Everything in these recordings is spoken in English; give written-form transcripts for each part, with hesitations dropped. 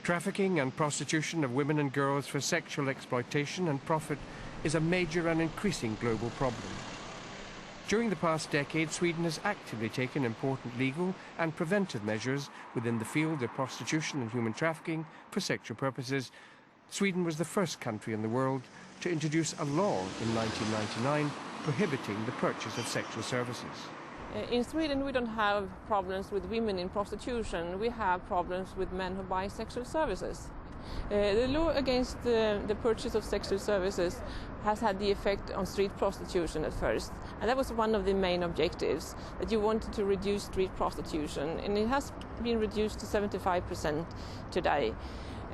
Trafficking and prostitution of women and girls for sexual exploitation and profit is a major and increasing global problem. During the past decade, Sweden has actively taken important legal and preventive measures within the field of prostitution and human trafficking for sexual purposes. Sweden was the first country in the world to introduce a law in 1999 prohibiting the purchase of sexual services. In Sweden, we don't have problems with women in prostitution. We have problems with men who buy sexual services. The law against the purchase of sexual services has had the effect on street prostitution at first. And that was one of the main objectives, that you wanted to reduce street prostitution. And it has been reduced to 75% today.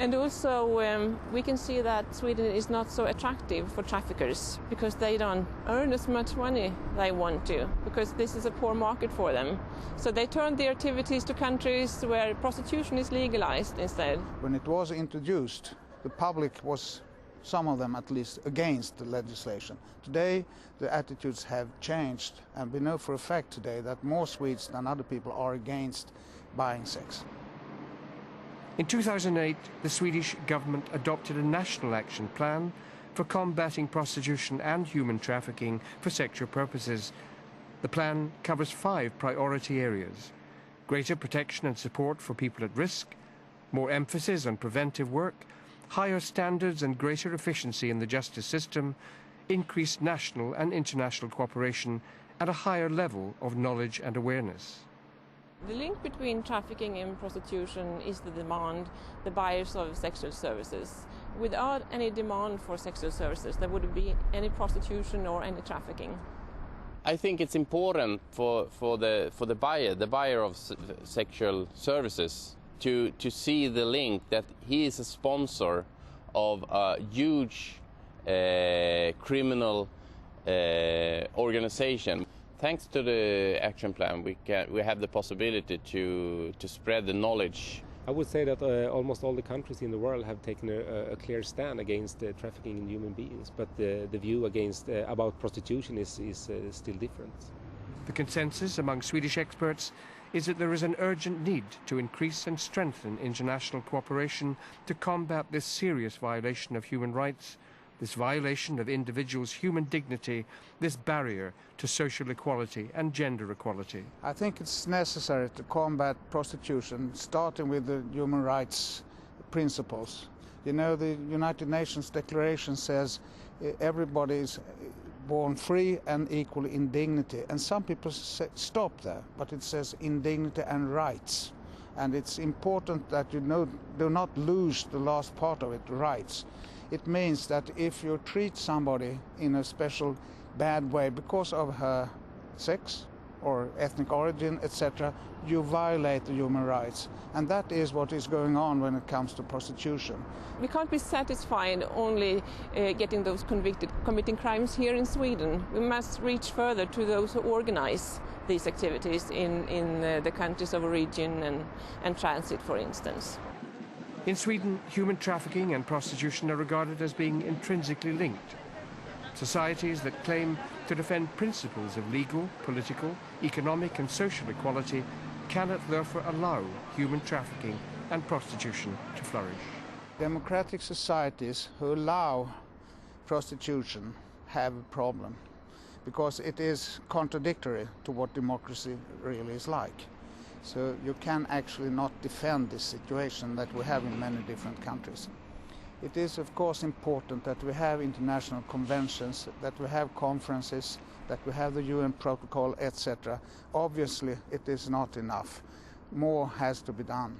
And also we can see that Sweden is not so attractive for traffickers because they don't earn as much money they want to, because this is a poor market for them. So they turn their activities to countries where prostitution is legalized instead. When it was introduced, the public was, some of them at least, against the legislation. Today the attitudes have changed, and we know for a fact today that more Swedes than other people are against buying sex. In 2008, the Swedish government adopted a national action plan for combating prostitution and human trafficking for sexual purposes. The plan covers 5 priority areas: greater protection and support for people at risk, more emphasis on preventive work, higher standards and greater efficiency in the justice system, increased national and international cooperation, and a higher level of knowledge and awareness. The link between trafficking and prostitution is the demand, the buyers of sexual services. Without any demand for sexual services, there wouldn't be any prostitution or any trafficking. I think it's important for the buyer of sexual services to see the link that he is a sponsor of a huge criminal organization. Thanks to the action plan, we have the possibility to spread the knowledge. I would say that almost all the countries in the world have taken a clear stand against trafficking in human beings, but the view about prostitution is still different. The consensus among Swedish experts is that there is an urgent need to increase and strengthen international cooperation to combat this serious violation of human rights, this violation of individuals' human dignity, this barrier to social equality and gender equality. I think it's necessary to combat prostitution, starting with the human rights principles. You know, the United Nations Declaration says everybody is born free and equal in dignity. And some people stop there, but it says in dignity and rights. And it's important that you do not lose the last part of it, rights. It means that if you treat somebody in a special bad way because of her sex or ethnic origin, etc., you violate the human rights. And that is what is going on when it comes to prostitution. We can't be satisfied only getting those convicted committing crimes here in Sweden. We must reach further to those who organize these activities in the countries of origin and transit, for instance. In Sweden, human trafficking and prostitution are regarded as being intrinsically linked. Societies that claim to defend principles of legal, political, economic and social equality cannot therefore allow human trafficking and prostitution to flourish. Democratic societies who allow prostitution have a problem, because it is contradictory to what democracy really is like. So you can actually not defend this situation that we have in many different countries. It is of course important that we have international conventions, that we have conferences, that we have the UN protocol, etc. Obviously it is not enough. More has to be done.